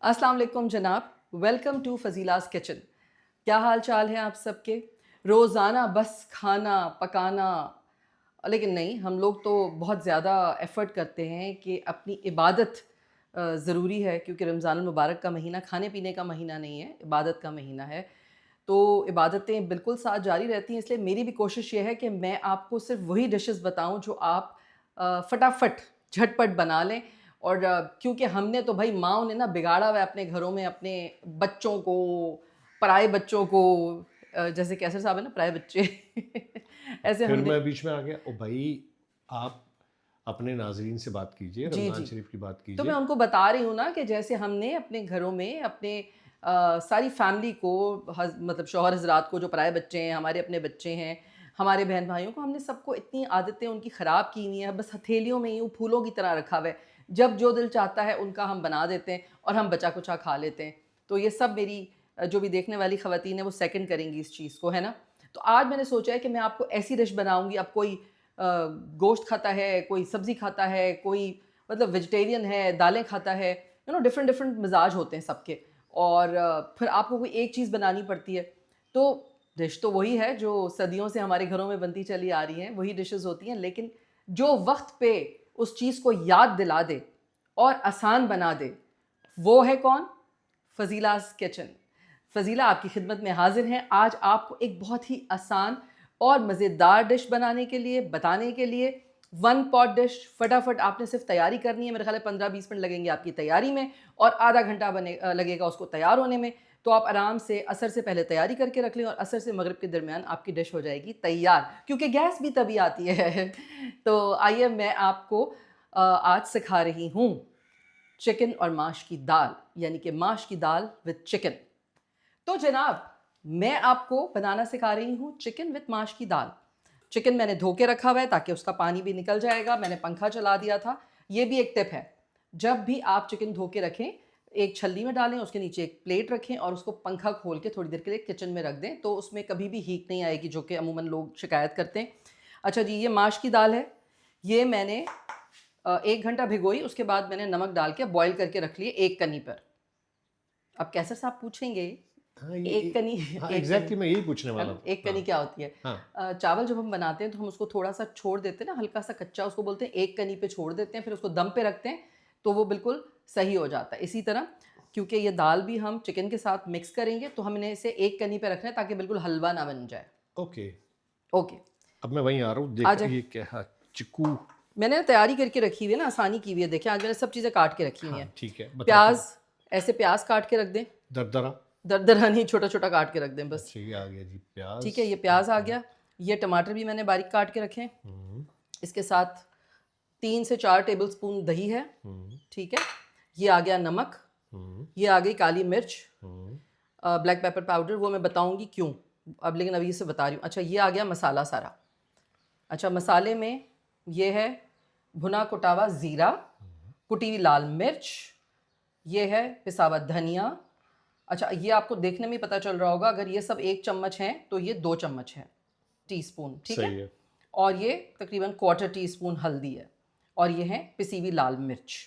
अस्सलाम वालेकुम जनाब, वेलकम टू फजीलास किचन। क्या हाल चाल है आप सबके? रोज़ाना बस खाना पकाना, लेकिन नहीं, हम लोग तो बहुत ज़्यादा एफ़र्ट करते हैं कि अपनी इबादत ज़रूरी है, क्योंकि रमज़ानुल मुबारक का महीना खाने पीने का महीना नहीं है, इबादत का महीना है। तो इबादतें बिल्कुल साथ जारी रहती हैं, इसलिए मेरी भी कोशिश ये है कि मैं आपको सिर्फ वही डिशेस बताऊं जो आप फटाफट झटपट बना लें। और क्योंकि हमने तो भाई माँओं ने ना बिगाड़ा हुआ है अपने घरों में अपने बच्चों को, पराए बच्चों को, जैसे कैसर साहब है ना, पराए बच्चे ऐसे फिर हमने। मैं बीच में आ गया। ओ भाई, आप अपने नाजरीन से बात कीजिए, जी रमज़ान जी। शरीफ की बात तो मैं कीजिए। उनको बता रही हूँ ना कि जैसे हमने अपने घरों में अपने सारी फैमिली को, मतलब शौहर हजरात को जो पराए बच्चे हैं, हमारे अपने बच्चे हैं, हमारे बहन भाइयों को, हमने सबको इतनी आदतें उनकी ख़राब की हुई हैं, बस हथेलियों में यूँ फूलों की तरह रखा हुआ है। जब जो दिल चाहता है उनका हम बना देते हैं और हम बचा कुचा खा लेते हैं। तो ये सब मेरी जो भी देखने वाली ख़वातीन है वो सेकंड करेंगी इस चीज़ को, है ना। तो आज मैंने सोचा है कि मैं आपको ऐसी डिश बनाऊँगी। अब कोई गोश्त खाता है, कोई सब्ज़ी खाता है, कोई मतलब वेजिटेरियन है, दालें खाता है, डिफरेंट डिफरेंट मिजाज होते हैं सबके। और फिर आपको कोई एक चीज़ बनानी पड़ती है। तो डिश तो वही है जो सदियों से हमारे घरों में बनती चली आ रही हैं, वही डिशेस होती हैं, लेकिन जो वक्त पे उस चीज़ को याद दिला दे और आसान बना दे, वो है कौन? फजीला's किचन। फजीला आपकी खिदमत में हाजिर हैं आज आपको एक बहुत ही आसान और मज़ेदार डिश बनाने के लिए, बताने के लिए। वन पॉट डिश, फटाफट आपने सिर्फ तैयारी करनी है। मेरे ख्याल है 15-20 मिनट लगेंगे आपकी तैयारी में और आधा घंटा लगेगा उसको तैयार होने में। तो आप आराम से असर से पहले तैयारी करके रख लें और असर से मगरिब के दरमियान आपकी डिश हो जाएगी तैयार, क्योंकि गैस भी तभी आती है। तो आइए मैं आपको आज सिखा रही हूँ चिकन और माश की दाल, यानी कि माश की दाल विद चिकन। तो जनाब, मैं आपको बनाना सिखा रही हूँ चिकन विद माश की दाल। चिकन मैंने धो के रखा हुआ है ताकि उसका पानी भी निकल जाएगा, मैंने पंखा चला दिया था। ये भी एक टिप है, जब भी आप चिकन धो के रखें, एक छल्ली में डालें, उसके नीचे एक प्लेट रखें और उसको पंखा खोल के थोड़ी देर के लिए किचन में रख दें, तो उसमें कभी भी हीट नहीं आएगी, जो कि अमूमन लोग शिकायत करते हैं। अच्छा जी, ये माश की दाल है। ये मैंने 1 घंटा भिगोई, उसके बाद मैंने नमक डाल के बॉईल करके रख लिए एक कनी पर। अब कैसर साहब पूछेंगे, हाँ, एक कनी हाँ, एक कनी, एग्जैक्टली मैं यही पूछने है वाला ना, था। एक कनी हाँ, क्या होती है? हाँ। चावल जब हम बनाते हैं तो हम उसको थोड़ा सा छोड़ देते हैं ना, हल्का सा कच्चा, उसको बोलते हैं एक कनी पे छोड़ देते हैं, फिर उसको दम पे रखते हैं, तो वो बिल्कुल सही हो जाता है। इसी तरह, क्योंकि ये दाल भी हम चिकन के साथ मिक्स करेंगे, तो हमने इसे एक कनी पे रखना है ताकि बिल्कुल हलवा ना बन जाए। ओके। ओके, अब मैं वहीं आ रहा हूँ, आ देख जाए। ये क्या, हाँ, चिकू। मैंने तैयारी करके रखी हुई है ना, आसानी की हुई है। देखिए, आज मैंने सब चीज़ें काट के रखी हुई हाँ हैं। ठीक है, बताते प्याज, हैं। ऐसे प्याज काट के रख दें। दरदरा। दरदरा नहीं, छोटा छोटा काट के रख दें बस। अच्छा, ये आ गया जी, ठीक प्याज। है, ये प्याज आ गया। ये टमाटर भी मैंने बारीक काट के रखे हैं। हम्म। इसके साथ 3 से 4 टेबल स्पून दही है। हम्म। ठीक है, ये आ गया नमक, हम्म। ये आ गई काली मिर्च, हम्म। ब्लैक पेपर पाउडर, वो मैं बताऊंगी क्यों अब, लेकिन अभी से बता रही हूँ। अच्छा, ये आ गया मसाला सारा। अच्छा, मसाले में ये है भुना कुटावा ज़ीरा, कुटी हुई लाल मिर्च, ये है पिसा हुआ धनिया। अच्छा, ये आपको देखने में ही पता चल रहा होगा, अगर ये सब 1 चम्मच हैं तो ये 2 चम्मच है, टीस्पून, ठीक है। सही है। और ये तकरीबन क्वार्टर टी स्पून हल्दी है, और ये है पिसी हुई लाल मिर्च।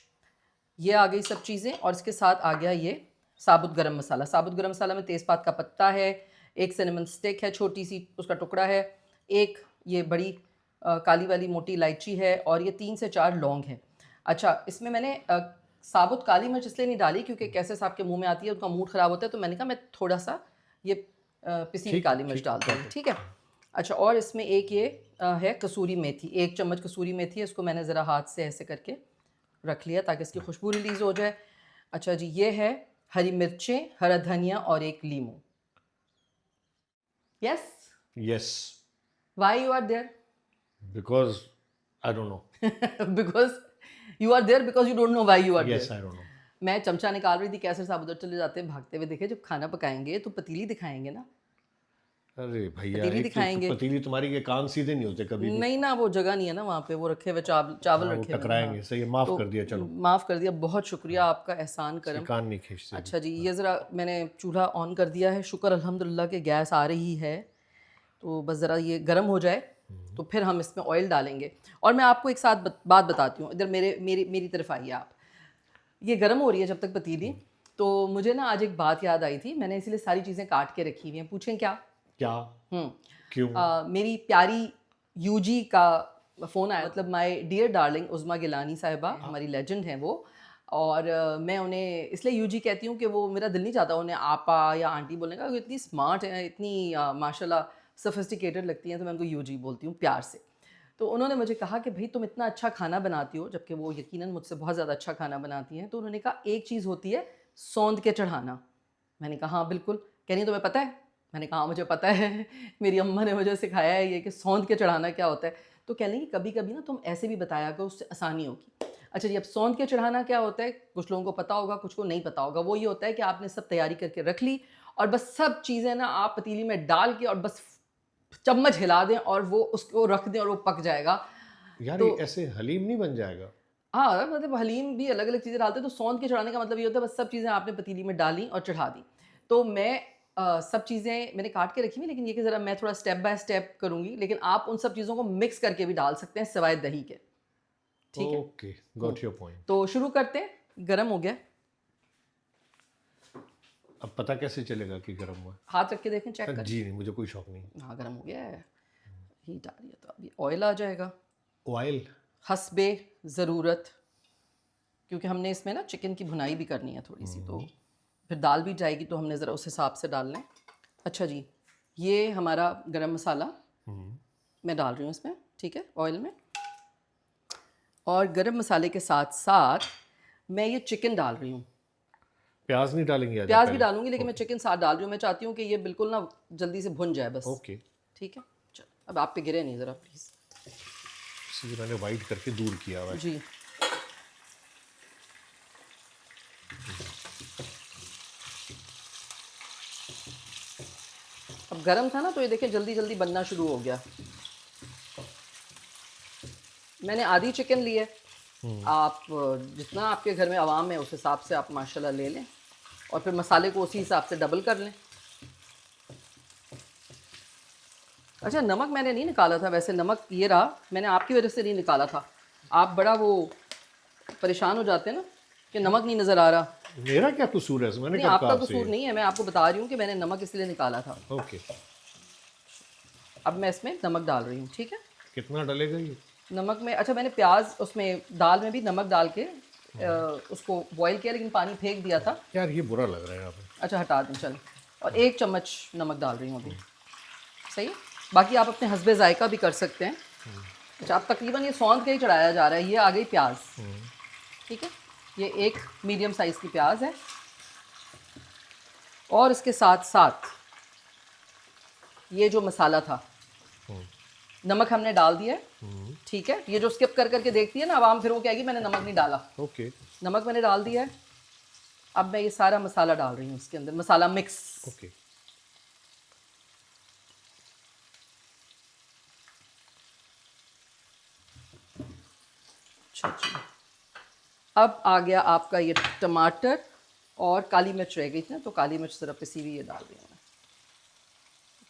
ये आ गई सब चीज़ें, और इसके साथ आ गया ये साबुत गरम मसाला। साबुत गरम मसाला में तेज़पात का पत्ता है, एक सिनेमन स्टिक है छोटी सी, उसका टुकड़ा है, एक ये बड़ी काली वाली मोटी इलायची है, और ये 3 से 4 लौंग हैं। अच्छा, इसमें मैंने साबुत काली मिर्च इसलिए नहीं डाली क्योंकि कैसे साहब के मुंह में आती है, उनका मूड ख़राब होता है, तो मैंने कहा मैं थोड़ा सा ये पिसी हुई ठीक है, काली मिर्च ठीक है, डाल दूँगी, गॉट ठीक है। अच्छा, और इसमें एक ये है कसूरी मेथी, 1 चम्मच कसूरी मेथी है, इसको मैंने ज़रा हाथ से ऐसे करके रख लिया ताकि इसकी खुशबू रिलीज़ हो जाए। अच्छा जी, ये है हरी मिर्चें, हरा धनिया और एक लीमू। Yes, it. Yes. Why you are there? Because I don't know. Because you are there, because you don't know why you are yes, there. I don't know. मैं चमचा निकाल रही थी, कैसर साहब उधर चले जाते हैं भागते हुए, देखे जब खाना पकाएंगे तो पतीली दिखाएंगे ना, अरे भैया, पतीली एक तो दिखाएंगे। पतीली तुम्हारी के कान सीधे नहीं होते कभी भी। नहीं ना, वो जगह नहीं है ना वहाँ पे, वो रखे हुए चावल चावल हाँ, वो रखे हुए हैं, हाँ। टकराएंगे। सही है, माफ तो कर दिया, चलो। माफ़ कर दिया, बहुत शुक्रिया आपका, एहसान इसके करम। कान नहीं खींचते अभी। अच्छा जी, हाँ। ये ज़रा मैंने चूल्हा ऑन कर दिया है, शुक्र अल्हम्दुलिल्लाह के गैस आ रही है। तो बस ज़रा ये गर्म हो जाए तो फिर हम इसमें ऑयल डालेंगे। और मैं आपको एक साथ बात बताती हूँ, इधर मेरे मेरी मेरी तरफ आइए आप। ये गर्म हो रही है जब तक पतीली, तो मुझे ना आज एक बात याद आई थी, मैंने इसीलिए सारी चीज़ें काट के रखी हुई हैं। पूछें क्या? क्या? हम्म क्यों? मेरी प्यारी यूजी का फ़ोन आया, मतलब माय डियर डार्लिंग उज़मा गिलानी साहिबा, हमारी लेजेंड हैं वो। और मैं उन्हें इसलिए यूजी कहती हूँ कि वो मेरा दिल नहीं चाहता उन्हें आपा या आंटी बोलने का, वो इतनी स्मार्ट है, इतनी माशाल्लाह सोफिस्टिकेटेड लगती हैं, तो मैं उनको यूजी बोलती हूँ प्यार से। तो उन्होंने मुझे कहा कि भाई तुम इतना अच्छा खाना बनाती हो, जबकि वो यकीनन मुझसे बहुत ज़्यादा अच्छा खाना बनाती हैं। तो उन्होंने कहा एक चीज़ होती है सौंध के चढ़ाना। मैंने कहा हाँ बिल्कुल। कह रही हैं तुम्हें पता है? मैंने कहा हाँ मुझे पता है मेरी अम्मा ने मुझे सिखाया है ये कि सौंध के चढ़ाना क्या होता है। तो कह लेंगी कभी कभी ना तुम ऐसे भी बताया करो, उससे आसानी होगी। अच्छा जी, अब सौंध के चढ़ाना क्या होता है? कुछ लोगों को पता होगा, कुछ को नहीं पता होगा। वो ये होता है कि आपने सब तैयारी करके रख ली और बस सब चीज़ें ना आप पतीली में डाल के और बस चम्मच हिला दें और वो उसको रख दें और वो पक जाएगा। यार तो ये ऐसे हलीम नहीं बन जाएगा? हाँ, मतलब हलीम भी अलग-अलग चीज़ें डालते हैं, तो सौंध के चढ़ाने का मतलब ये होता है बस सब चीज़ें आपने पतीली में डाली और चढ़ा दी। तो मैं सब चीज़ें मैंने काट के रखी हुई, लेकिन ये कि ज़रा मैं थोड़ा स्टेप बाय स्टेप करूँगी, लेकिन आप उन सब चीज़ों को मिक्स करके भी डाल सकते हैं सिवाय दही के। ठीक है? Okay, got your point. तो शुरू करते हैं। गरम हो गया, अब पता कैसे चलेगा कि गर्म हुआ हाथ रख के देखें, चेक है? करें। जी नहीं, मुझे कोई शौक नहीं। हाँ, गरम हो गया है। हीट आ रही है, तो अभी ऑयल आ जाएगा ऑयल? हस्बे ज़रूरत, क्योंकि हमने इसमें ना चिकन की भुनाई भी करनी है थोड़ी सी, तो फिर दाल भी जाएगी, तो हमने ज़रा उस हिसाब से डाल लें। अच्छा जी, ये हमारा गरम मसाला मैं डाल रही हूँ इसमें, ठीक है, ऑयल में। और गरम मसाले के साथ साथ मैं ये चिकन डाल रही हूँ। प्याज नहीं डालेंगे आज प्याज भी पहले? डालूंगी, लेकिन मैं चिकन साथ डाल रही हूँ। मैं चाहती हूँ कि ये बिल्कुल ना जल्दी से भुन जाए बस। ओके। ठीक है, चलो अब आप पे गिरे नहीं ज़रा प्लीज़। इसीलिए मैंने वाइट करके दूर किया हुआ है। जी, अब गरम था ना, तो ये देखिए जल्दी जल्दी बनना शुरू हो गया। मैंने आधी चिकन ली है। आप जितना आपके घर में आवाम है उस हिसाब से आप माशाल्लाह ले लें, और फिर मसाले को उसी हिसाब से डबल कर लें। अच्छा, नमक मैंने नहीं निकाला था, वैसे नमक ये रहा, मैंने आपकी वजह से नहीं निकाला था। आप बड़ा वो परेशान हो जाते हैं ना कि नमक नहीं नज़र आ रहा। मेरा क्या कसूर है इसमें? मैंने नहीं, कब कहा आपका आपसे? कसूर नहीं है, मैं आपको बता रही हूँ कि मैंने नमक इसलिए निकाला था। ओके। अब मैं इसमें नमक डाल रही हूँ, ठीक है। कितना डलेगा ये? नमक में, अच्छा मैंने प्याज उसमें दाल में भी नमक डाल के उसको बॉईल किया, लेकिन पानी फेंक दिया था। यार ये बुरा लग रहा है यहाँ पे। अच्छा हटा दें, चल। और 1 चम्मच नमक डाल रही हूँ अभी, सही है। बाकी आप अपने हस्बे ज़ायका भी कर सकते हैं। अच्छा, अब तकरीबन ये सौंध के ही चढ़ाया जा रहा है। ये आ गई प्याज, ठीक है। ये एक मीडियम साइज़ की प्याज है, और इसके साथ साथ ये जो मसाला था, नमक हमने डाल दिया है, ठीक है। ये जो स्किप कर करके देखती है ना आवाम, फिर वो कहेगी मैंने नमक नहीं डाला। ओके। नमक मैंने डाल दिया है। अब मैं ये सारा मसाला डाल रही हूँ इसके अंदर, मसाला मिक्स। ओके। अच्छा जी, अब आ गया आपका ये टमाटर, और काली मिर्च रह गई थी ना, तो काली मिर्च ज़रा पिसी हुई ये डाल रही हूँ मैं,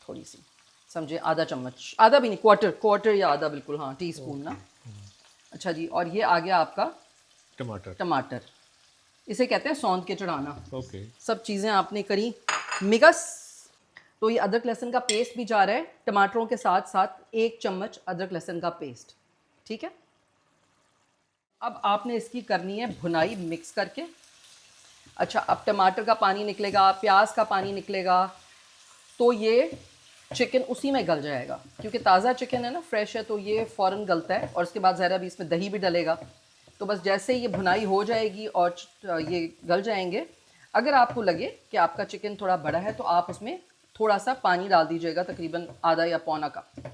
थोड़ी सी, समझे, आधा चम्मच, आधा भी नहीं, क्वार्टर या आधा, बिल्कुल हाँ, टीस्पून ना। अच्छा जी, और ये आ गया आपका टमाटर। टमाटर। इसे कहते हैं सौंध के चढ़ाना। ओके। सब चीज़ें आपने करी मिक्स। तो ये अदरक लहसुन का पेस्ट भी जा रहा है टमाटरों के साथ साथ, 1 चम्मच अदरक लहसुन का पेस्ट, ठीक है। अब आपने इसकी करनी है भुनाई मिक्स करके। अच्छा, अब टमाटर का पानी निकलेगा, प्याज का पानी निकलेगा, तो ये चिकन उसी में गल जाएगा, क्योंकि ताज़ा चिकन है ना, फ्रेश है, तो ये फ़ौरन गलता है। और उसके बाद ज़रा भी इसमें दही भी डलेगा, तो बस जैसे ये भुनाई हो जाएगी और ये गल जाएंगे, अगर आपको लगे कि आपका चिकन थोड़ा बड़ा है तो आप उसमें थोड़ा सा पानी डाल दीजिएगा, तकरीबन आधा या पौना कप।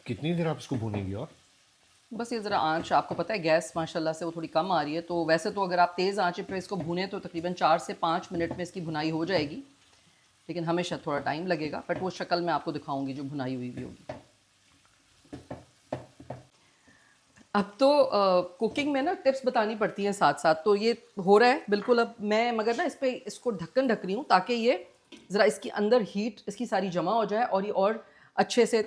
कितनी देर आप इसको भूनेंगी? और बस ये ज़रा आंच, आपको पता है गैस माशाल्लाह से वो थोड़ी कम आ रही है, तो वैसे तो अगर आप तेज़ आंच पर इसको भूनें तो तकरीबन 4 से 5 मिनट में इसकी भुनाई हो जाएगी, लेकिन हमेशा थोड़ा टाइम लगेगा, बट वो शक्ल मैं आपको दिखाऊंगी जो भुनाई हुई भी होगी। अब तो कुकिंग में ना टिप्स बतानी पड़ती हैं साथ साथ, तो ये हो रहा है बिल्कुल। अब मैं मगर ना इस पर इसको ढक्कन ढक रही हूँ, ताकि ये ज़रा इसके अंदर हीट इसकी सारी जमा हो जाए और ये और अच्छे से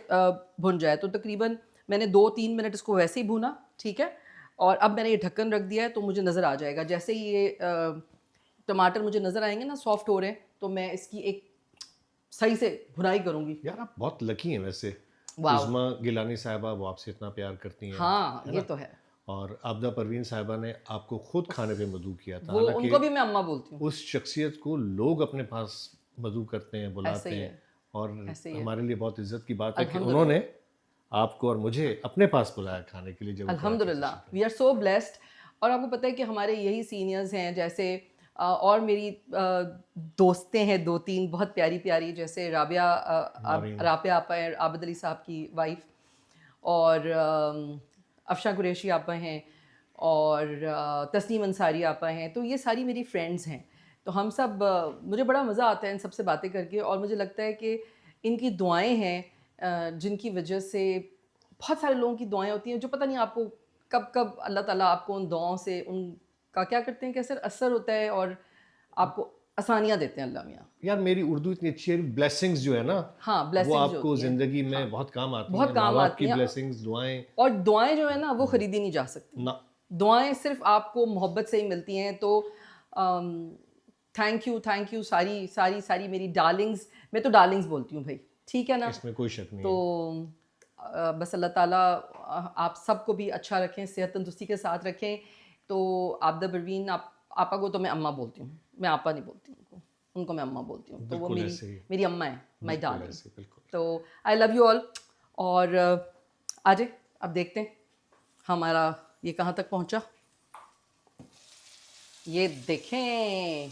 भुन जाए। तो तकरीबन मैंने 2-3 मिनट इसको वैसे ही भूना, ठीक है। और अब मैंने ये ढक्कन रख दिया है तो मुझे नज़र आ जाएगा, जैसे ही ये टमाटर मुझे नज़र आएंगे ना सॉफ्ट हो रहे हैं, तो मैं इसकी एक सही से भुनाई करूँगी। यार आप बहुत लकी हैं वैसे। वाह। उज़मा गिलानी साहिबा वो आपसे इतना प्यार करती हैं, हाँ, है ये ना? तो है। और आबदा परवीन साहिबा ने आपको खुद खाने पे मदऊ किया था, वो हालांकि उनको भी मैं अम्मा बोलती हूँ। उस शख्सियत को लोग अपने पास मदऊ करते हैं, ऐसे बुलाते ही हैं, है, और ऐसे ही है। हमारे लिए बहुत इज्जत की बात है कि अल्हम्दुलिल्लाह। उन्होंने आपको और मुझे अपने पास बुलाया खाने के लिए जब वो कराची अल्हम्दुलिल्लाह, तशरीफ वी आर सो ब्लेस्ड। और आपको पता है कि हमारे यही सीनियर्स हैं, जैसे और मेरी दोस्तें हैं 2-3 बहुत प्यारी प्यारी, जैसे मारीन। राबिया आपा हैं, आबिद अली साहब की वाइफ, और अफशा कुरैशी आपा हैं, और तस्नीम अंसारी आपा हैं। तो ये सारी मेरी फ्रेंड्स हैं। तो हम सब मुझे बड़ा मज़ा आता है इन सबसे बातें करके, और मुझे लगता है कि इनकी दुआएं हैं जिनकी वजह से बहुत सारे लोगों की दुआएं होती हैं, जो पता नहीं आपको कब कब अल्लाह ताला आपको उन दुआओं से उनका क्या करते हैं, कैसे असर होता है, और आपको आसानियाँ देते हैं अल्लाह मियाँ। यार मेरी उर्दू इतनी अच्छी है, ब्लेसिंग्स जो है ना, हाँ, वो ब्लेसिंग्स जो आपको होती हैं, ज़िंदगी हाँ, में बहुत काम आती हैं। बहुत माँ काम बाप आती की हैं। ब्लेसिंग्स, दुआएं। और दुआएं जो है ना वो ख़रीदी नहीं जा सकती। ना। दुआएं सिर्फ आपको मोहब्बत से ही मिलती हैं। तो थैंक यू सारी सारी सारी मेरी डार्लिंग्स। मैं तो डार्लिंग्स बोलती हूँ भाई, ठीक है ना? इसमें कोई शक नहीं तो है। बस अल्लाह ताला आप सबको भी अच्छा रखें, सेहत तंदुरुस्ती के साथ रखें। तो आबदा परवीन आपा को तो मैं अम्मा बोलती हूँ, मैं आपा नहीं बोलती उनको, उनको मैं अम्मा बोलती हूँ। तो वो बिल्कुल मेरी ऐसे ही। मेरी अम्मा है, माई बिल्कुल डार्लिंग। ऐसे, बिल्कुल। तो आई लव यू ऑल। और आज अब देखते हैं हमारा ये कहाँ तक पहुँचा। ये देखें,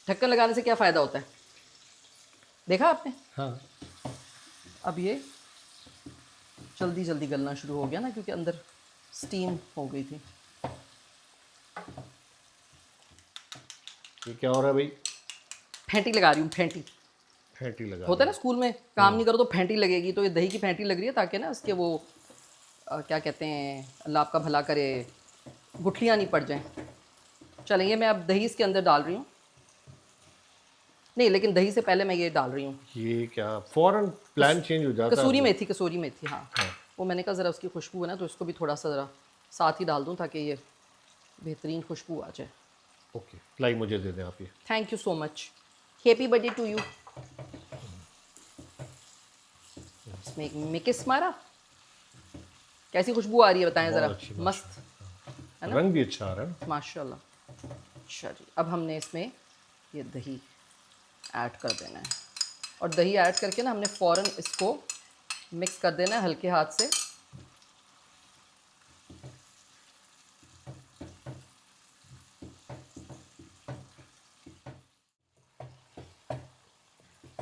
ढक्कन लगाने से क्या फ़ायदा होता है, देखा आपने? हाँ। अब ये जल्दी जल्दी गलना शुरू हो गया ना, क्योंकि अंदर स्टीम हो गई थी। ये क्या हो रहा है भाई? फेंटी लगा रही हूँ, फेंटी। फैटी लगा होता रहे है ना हैं। स्कूल में, काम नहीं करो तो फेंटी लगेगी, तो ये दही की फेंटी लग रही है, ताकि ना उसके वो क्या कहते हैं, अल्लाह आपका भला करे, गुठलियाँ नहीं पड़ जाएं। चलेंगे, मैं अब दही इसके अंदर डाल रही हूँ। नहीं, लेकिन दही से पहले मैं ये डाल रही हूँ ये क्या फौरन प्लान चेंज हो जाता है कसूरी आपका? मेथी। कसूरी मेथी, हाँ। वो मैंने कहा ज़रा उसकी खुशबू है ना, तो इसको भी थोड़ा सा ज़रा साथ ही डाल दूँ, ताकि ये बेहतरीन खुशबू आ जाए। ओके, लाई मुझे दे दें आप ये। Thank you so much. Happy birthday to you. इसमें एक मिकिस मारा। कैसी खुशबू आ रही है बताएं बहुत ज़रा? अच्छी, मस्त है ना? रंग भी अच्छा आ रहा है ना। माशाल्लाह। अच्छा जी, अब हमने इसमें ये दही ऐड कर देना है, और दही ऐड करके ना हमने फ़ौरन इसको मिक्स कर देना है हल्के हाथ से।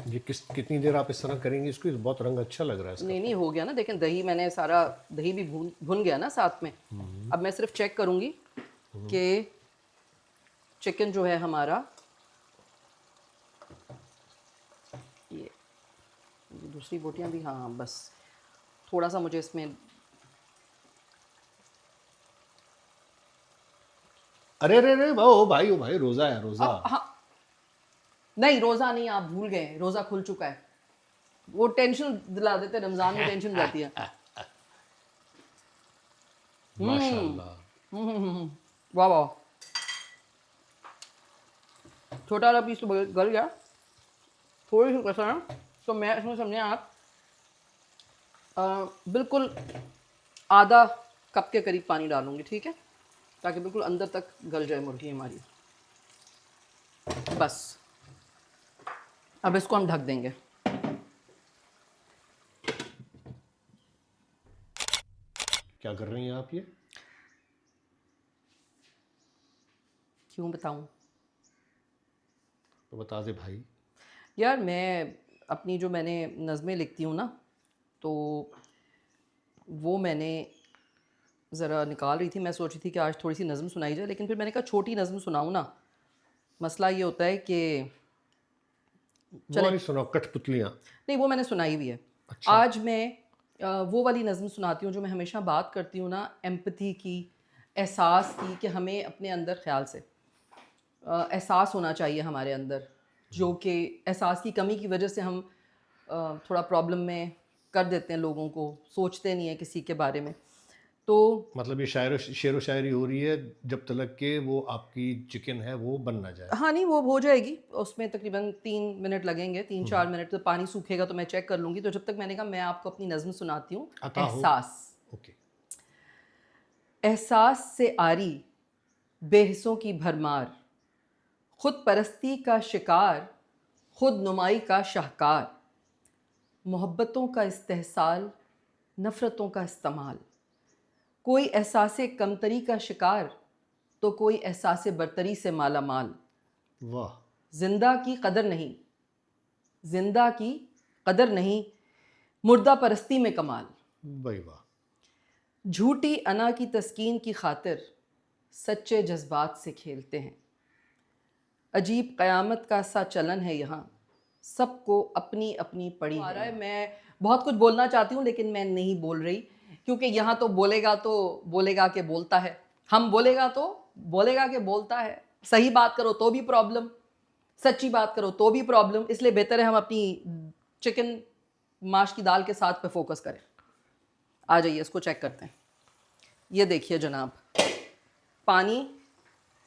ये कितनी देर आप इस तरह करेंगे इसको? ये बहुत रंग अच्छा लग रहा है इसका। नहीं नहीं, हो गया ना, देखें दही मैंने सारा, दही भी भून भुन गया ना साथ में। अब मैं सिर्फ चेक करूँगी कि चिकन जो है हमारा, ये दूसरी बोटियाँ भी, हाँ बस थोड़ा सा मुझे इसमें। अरे अरे अरे, ओ भाई, ओ भाई, रोजा है, रोजा। हाँ, नहीं रोज़ा नहीं, आप भूल गए, रोज़ा खुल चुका है। वो टेंशन दिला देते, रमज़ान में टेंशन हो जाती है। माशाल्लाह। वाह वाह, छोटा वाला पीस तो गल गया, थोड़ी सी कसर है। तो मैं इसमें समझें आप बिल्कुल आधा कप के करीब पानी डालूंगी, ठीक है, ताकि बिल्कुल अंदर तक गल जाए मुर्गी हमारी। बस अब इसको हम ढक देंगे। क्या कर रही हैं आप ये? क्यों बताऊं तो बता दे भाई। यार, मैं अपनी जो मैंने नज़में लिखती हूँ ना, तो वो मैंने ज़रा निकाल रही थी। मैं सोच रही थी कि आज थोड़ी सी नज़म सुनाई जाए, लेकिन फिर मैंने कहा छोटी नज़म सुनाऊँ ना। मसला ये होता है कि वो वाली सुनाओ, कठपुतलियाँ। नहीं, वो मैंने सुनाई हुई है। अच्छा। आज मैं वो वाली नज़म सुनाती हूँ जो मैं हमेशा बात करती हूँ ना, एम्पैथी की, एहसास की, कि हमें अपने अंदर ख़्याल से एहसास होना चाहिए हमारे अंदर, जो कि एहसास की कमी की वजह से हम थोड़ा प्रॉब्लम में कर देते हैं लोगों को, सोचते नहीं हैं किसी के बारे में। तो मतलब ये शेरो शायरी हो रही है जब तक कि वो आपकी चिकन है वो बन ना जाए। हाँ नहीं, वो हो जाएगी, उसमें तकरीबन 3 मिनट लगेंगे, 3-4 मिनट, तो पानी सूखेगा तो मैं चेक कर लूँगी। तो जब तक मैंने कहा मैं आपको अपनी नज़्म सुनाती हूँ। अता हो। एहसास। ओके। एहसास से आरी बेहिस्सों की भरमार, खुद परस्ती का शिकार, खुद नुमाई का शाहकार, मोहब्बतों का इस्तेहसाल, नफ़रतों का इस्तेमाल, कोई एहसासे कमतरी का शिकार तो कोई एहसासे बरतरी से माला माल। वाह। जिंदा की कदर नहीं, जिंदा की कदर नहीं, मुर्दा परस्ती में कमाल। भाई वाह। झूठी अना की तस्कीन की खातिर सच्चे जज्बात से खेलते हैं। अजीब क़यामत का सा चलन है यहाँ, सबको अपनी अपनी पड़ी आ रहा है। मैं बहुत कुछ बोलना चाहती हूँ लेकिन मैं नहीं बोल रही, क्योंकि यहाँ तो बोलेगा कि बोलता है, हम बोलेगा तो बोलेगा कि बोलता है। सही बात करो तो भी प्रॉब्लम, सच्ची बात करो तो भी प्रॉब्लम। इसलिए बेहतर है हम अपनी चिकन माश की दाल के साथ पे फोकस करें। आ जाइए, इसको चेक करते हैं। ये देखिए जनाब, पानी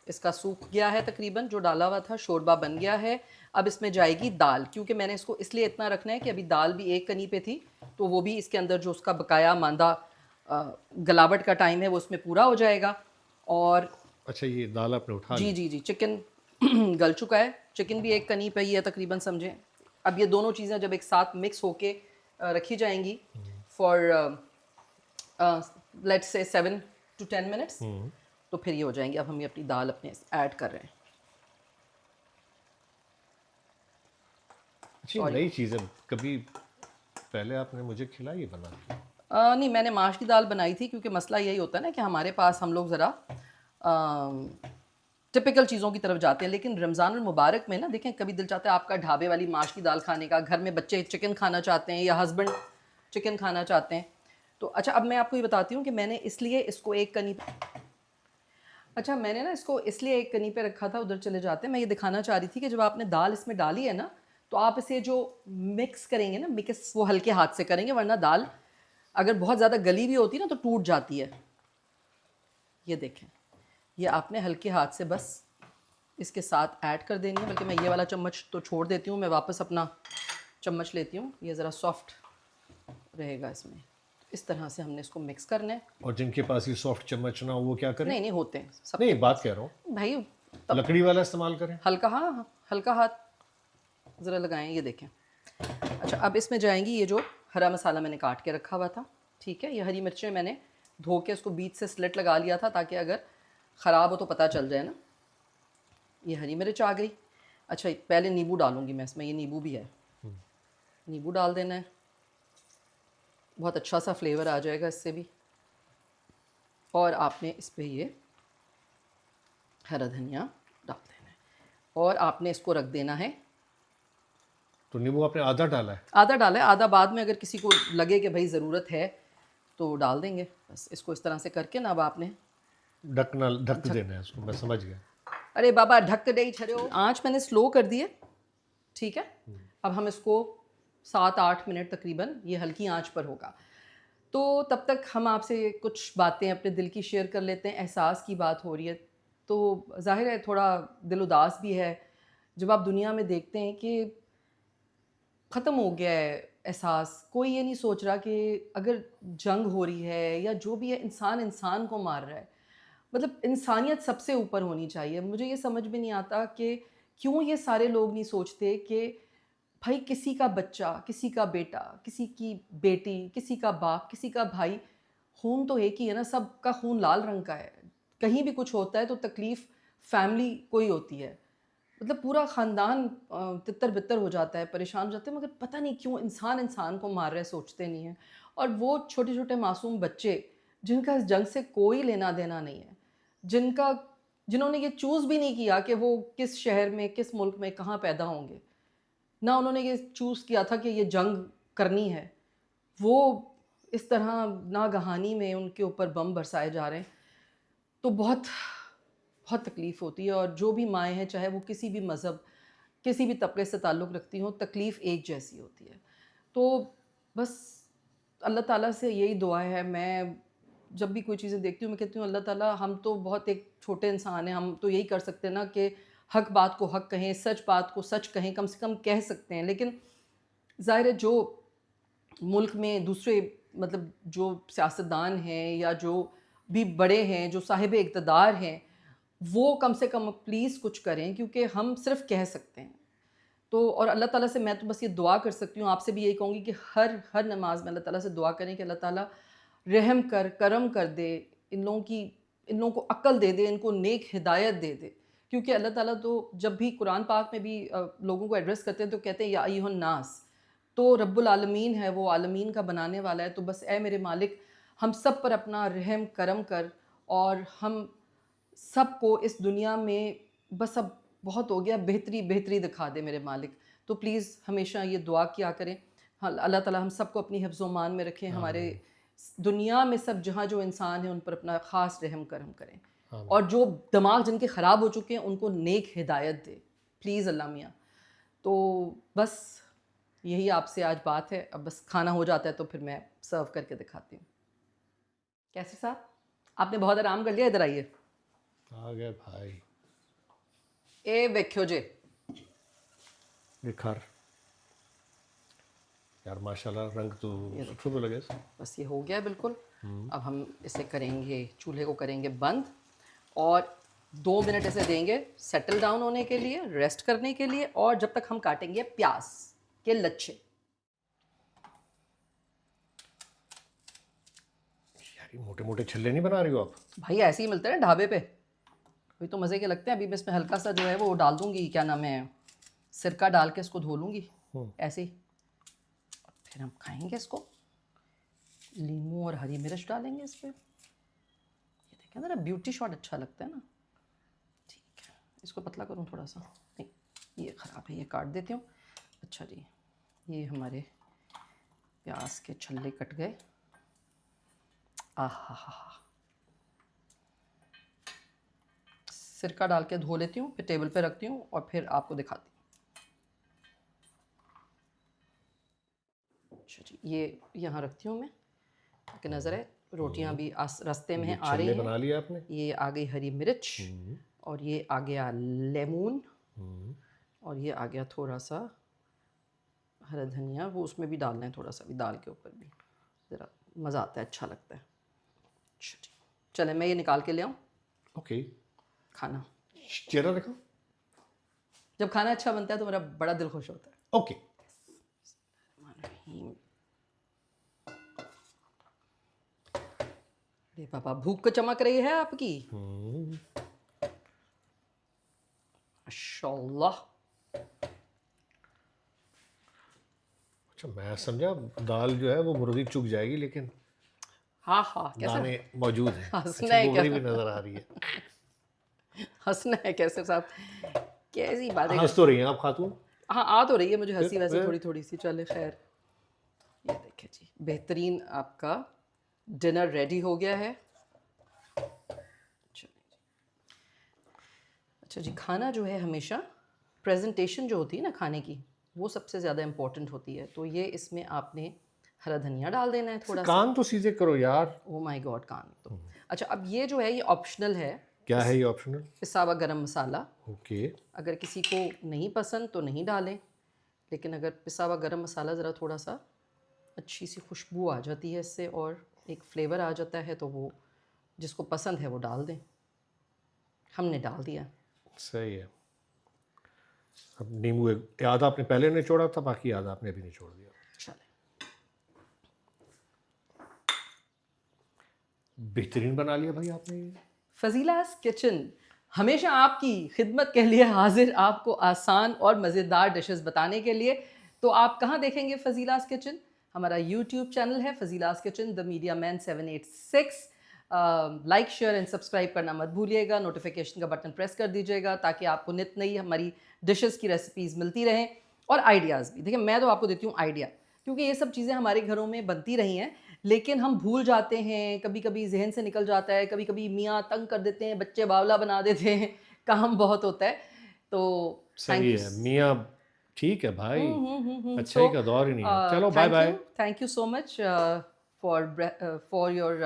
इसका सूख गया है तकरीबन, जो डाला हुआ था, शोरबा बन गया है। अब इसमें जाएगी दाल, क्योंकि मैंने इसको इसलिए इतना रखना है कि अभी दाल भी एक कनी पे थी, तो वो भी इसके अंदर जो उसका बकाया मांदा गलावट का टाइम है वो उसमें पूरा हो जाएगा। और अच्छा, ये दाल आपने उठा जी ली। जी जी, चिकन गल चुका है, चिकन भी एक कनी पे ही है तकरीबन, समझें। अब ये दोनों चीज़ें जब एक साथ मिक्स होके रखी जाएंगी for let's say 7 to 10 minutes, तो फिर ये हो जाएंगी। अब हम ये अपनी दाल अपने ऐड कर रहे हैं। अच्छी नई चीज़ है, कभी पहले आपने मुझे खिलाई है बना के? नहीं, मैंने माश की दाल बनाई थी, क्योंकि मसला यही होता है ना कि हमारे पास हम लोग ज़रा टिपिकल चीज़ों की तरफ जाते हैं। लेकिन रमज़ान मुबारक में ना, देखें, कभी दिल चाहता है आपका ढाबे वाली माश की दाल खाने का, घर में बच्चे चिकन खाना चाहते हैं या हस्बैंड चिकन खाना चाहते हैं। तो अच्छा, अब मैं आपको ये बताती हूँ कि मैंने इसलिए इसको एक कनी, अच्छा मैंने ना इसको इसलिए एक कनी पे रखा था, उधर चले जाते हैं। मैं ये दिखाना चाह रही थी कि जब आपने दाल इसमें डाली है ना, तो आप इसे जो मिक्स करेंगे ना, मिक्स वो हल्के हाथ से करेंगे, वरना दाल अगर बहुत ज़्यादा गली हुई होती है ना तो टूट जाती है। ये देखें, ये आपने हल्के हाथ से बस इसके साथ ऐड कर देनी है। बल्कि मैं ये वाला चम्मच तो छोड़ देती हूँ, मैं वापस अपना चम्मच लेती हूँ, ये ज़रा सॉफ्ट रहेगा इसमें। इस तरह से हमने इसको मिक्स करना है। और जिनके पास ये सॉफ्ट चम्मच ना हो वो क्या करें? नहीं नहीं, होते हैं सबके नहीं, बात पास कह रहा हूँ भाई। तब लकड़ी वाला इस्तेमाल करें। हल्का, हाँ हल्का हाथ ज़रा लगाएं। ये देखें। अच्छा, अब इसमें जाएंगी ये जो हरा मसाला मैंने काट के रखा हुआ था, ठीक है। ये हरी मिर्चें मैंने धो के उसको बीच से स्लिट लगा लिया था, ताकि अगर ख़राब हो तो पता चल जाए ना। ये हरी मिर्च आ गई। अच्छा, पहले नींबू डालूंगी मैं इसमें, ये नींबू भी है, नींबू डाल देना है, बहुत अच्छा सा फ्लेवर आ जाएगा इससे भी। और आपने इस पर ये हरा धनिया डाल देना है, और आपने इसको रख देना है। तो नींबू आपने आधा डाला है? आधा डाला है, आधा बाद में अगर किसी को लगे कि भाई ज़रूरत है तो डाल देंगे। बस इसको इस तरह से करके ना, अब आपने ढक देना है उसको, मैं समझ गया। अरे बाबा ढक दे छड़ो, आँच मैंने स्लो कर दी है, ठीक है। अब हम इसको 7-8 मिनट तकरीबन ये हल्की आंच पर होगा। तो तब तक हम आपसे कुछ बातें अपने दिल की शेयर कर लेते हैं। एहसास की बात हो रही है तो जाहिर है थोड़ा दिल उदास भी है जब आप दुनिया में देखते हैं कि ख़त्म हो गया है एहसास। कोई ये नहीं सोच रहा कि अगर जंग हो रही है या जो भी है, इंसान इंसान को मार रहा है। मतलब इंसानियत सबसे ऊपर होनी चाहिए। मुझे ये समझ में नहीं आता कि क्यों ये सारे लोग नहीं सोचते कि भाई किसी का बच्चा, किसी का बेटा, किसी की बेटी, किसी का बाप, किसी का भाई, खून तो एक ही है ना, सबका खून लाल रंग का है। कहीं भी कुछ होता है तो तकलीफ़ फैमिली को ही होती है। मतलब पूरा ख़ानदान तितर बितर हो जाता है, परेशान हो जाते हैं, मगर पता नहीं क्यों इंसान इंसान को मार रहे, सोचते नहीं हैं। और वो छोटे छोटे मासूम बच्चे जिनका इस जंग से कोई लेना देना नहीं है, जिनका जिन्होंने ये चूज़ भी नहीं किया कि वो किस शहर में, किस मुल्क में, कहाँ पैदा होंगे, ना उन्होंने ये चूज़ किया था कि ये जंग करनी है, वो इस तरह नागहानी में उनके ऊपर बम बरसाए जा रहे हैं। तो बहुत बहुत तकलीफ़ होती है। और जो भी माएँ हैं, चाहे वो किसी भी मज़हब, किसी भी तबके से ताल्लुक़ रखती हों, तकलीफ़ एक जैसी होती है। तो बस अल्लाह ताला से यही दुआ है। मैं जब भी कोई चीज़ें देखती हूँ मैं कहती हूँ अल्लाह ताला, हम तो बहुत एक छोटे इंसान हैं, हम तो यही कर सकते हैं ना कि हक बात को हक कहें, सच बात को सच कहें, कम से कम कह सकते हैं। लेकिन ज़ाहिर है जो मुल्क में दूसरे मतलब जो सियासतदान हैं या जो भी बड़े हैं, जो साहिब इक़्तिदार हैं, वो कम से कम प्लीज़ कुछ करें, क्योंकि हम सिर्फ़ कह सकते हैं। तो और अल्लाह ताला से मैं तो बस ये दुआ कर सकती हूँ, आपसे भी यही कहूँगी कि हर नमाज़ में अल्लाह ताला से दुआ करें कि अल्लाह ताला रहम कर, करम कर दे, इन लोगों को अक्ल दे दे, इनको नेक हिदायत दे दे। क्योंकि अल्लाह ताला तो जब भी कुरान पाक में भी लोगों को एड्रेस करते हैं तो कहते हैं या अय्युहन नास, तो रब्बुल आलमीन है, वो आलमीन का बनाने वाला है। तो बस ए मेरे मालिक, हम सब पर अपना रहम करम कर, और हम सबको इस दुनिया में बस अब बहुत हो गया, बेहतरी बेहतरी दिखा दे मेरे मालिक। तो प्लीज़ हमेशा ये दुआ किया करें। हाँ, अल्लाह ताला हम सबको अपनी हिफ्ज़-ओ-मान में रखें, हमारे आमीन दुनिया में सब जहाँ जो इंसान है उन पर अपना ख़ास रहम करम करें, आमीन। और जो दिमाग जिनके ख़राब हो चुके हैं उनको नेक हिदायत दे, प्लीज़ अल्लाह मियाँ। तो बस यही आपसे आज बात है। अब बस खाना हो जाता है तो फिर मैं सर्व करके दिखाती हूँ। कैसे साहब, आपने बहुत आराम कर लिया, इधर आइए। आ गए भाई, ए वेख्यो जे, निखार यार माशाल्लाह, रंग तो सुथरू तो लगे। बस ये हो गया बिल्कुल। अब हम इसे करेंगे, चूल्हे को करेंगे बंद, और 2 मिनट इसे देंगे सेटल डाउन होने के लिए, रेस्ट करने के लिए, और जब तक हम काटेंगे प्याज के लच्छे। यार ये मोटे मोटे छल्ले नहीं बना रही हो आप? भाई ऐसे ही मिलते हैं ना ढाबे पे, वही तो मज़े के लगते हैं। अभी मैं इसमें हल्का सा जो है वो डाल दूंगी, क्या नाम है, सिरका डाल के इसको धो लूँगी ऐसे ही, फिर हम खाएंगे इसको। लीमू और हरी मिर्च डालेंगे इस पर। ये देखें ज़रा, ब्यूटी शॉट अच्छा लगता है ना। ठीक है, इसको पतला करूँ थोड़ा सा, नहीं ये ख़राब है, ये काट देती हूँ। अच्छा जी, ये हमारे प्याज के छल्ले कट गए। आहा हा हा, सिरका डाल के धो लेती हूँ, फिर टेबल पे रखती हूँ और फिर आपको दिखाती हूँ। अच्छा जी, ये यहाँ रखती हूँ मैं, ताकि नज़र है। रोटियाँ भी रास्ते में आ रही छल्ले हैं। बना लिए आपने? ये आ गई हरी मिर्च, और ये आ गया लेमन, और ये आ गया थोड़ा सा हरा धनिया, वो उसमें भी डालना है थोड़ा सा भी, दाल के ऊपर भी ज़रा मज़ा आता है, अच्छा लगता है। अच्छा जी, चले मैं ये निकाल के ले आऊँ ओके, खाना। चेहरा देखो। जब खाना अच्छा बनता है तो मेरा बड़ा दिल खुश होता है। ओके, अरे पापा, भूख को चमक रही है आपकी, माशाल्लाह। अच्छा मैं समझा दाल जो है वो मुर्गी चुग जाएगी, लेकिन हाँ हाँ, दाने कैसे मौजूद हैं। हंसना अच्छा है गोगरी क्या? भी नजर आ रही है। हंसना है कैसे साहब, कैसी बातें हंस तो रही हैं आप खातून। हाँ, आ तो रही है मुझे हंसी वैसे फिर? थोड़ी थोड़ी सी। चले खैर, ये देखिए जी, बेहतरीन आपका डिनर रेडी हो गया है। चलिए जी। अच्छा जी, खाना जो है हमेशा प्रेजेंटेशन जो होती है ना खाने की, वो सबसे ज़्यादा इम्पोर्टेंट होती है। तो ये इसमें आपने हरा धनिया डाल देना है थोड़ा सा। कान तो सीधे करो यार। ओ माय गॉड, कान तो अच्छा। अब ये जो है ये ऑप्शनल है, क्या है ये ऑप्शनल? पिसा हुआ गरम मसाला। ओके, अगर किसी को नहीं पसंद तो नहीं डालें, लेकिन अगर पिसा हुआ गरम मसाला ज़रा थोड़ा सा अच्छी सी खुशबू आ जाती है इससे, और एक फ्लेवर आ जाता है, तो वो जिसको पसंद है वो डाल दें। हमने डाल दिया। सही है। अब नींबू एक आधा आपने पहले निचोड़ा था, बाकी आधा आपने अभी निचोड़ दिया। चले, बेहतरीन बना लिया भाई आपने ये। फजीलास किचन हमेशा आपकी खिदमत के लिए हाजिर, आपको आसान और मज़ेदार डिशेस बताने के लिए। तो आप कहाँ देखेंगे फजीलास किचन? हमारा यूट्यूब चैनल है Fazila's kitchen, the media man 786। Like share and subscribe करना मत भूलिएगा। नोटिफिकेशन का बटन प्रेस कर दीजिएगा ताकि आपको नित नई हमारी डिशेस की रेसिपीज़ मिलती रहें, और आइडियाज़ भी। देखिए, मैं तो आपको देती हूँ आइडिया, क्योंकि ये सब चीज़ें हमारे घरों में बनती रही हैं, लेकिन हम भूल जाते हैं, कभी कभी जहन से निकल जाता है, कभी कभी मियाँ तंग कर देते हैं, बच्चे बावला बना देते हैं, काम बहुत होता है। तो सही है मियाँ, ठीक है भाई, अच्छाई सो का दौर ही नहीं है। चलो bye bye. Thank you so much for your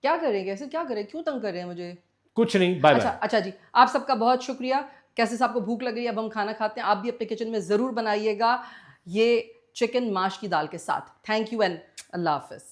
क्या करेंगे ऐसे, क्या करें, क्यों तंग कर रहे हैं मुझे? कुछ नहीं, बाय अच्छा बाय। अच्छा जी, आप सबका बहुत शुक्रिया। कैसे साहब को भूख लग रही है, अब हम खाना खाते हैं। आप भी अपने किचन में ज़रूर बनाइएगा ये चिकन माश की दाल के साथ। थैंक यू एंड अल्लाह हाफ़िज़।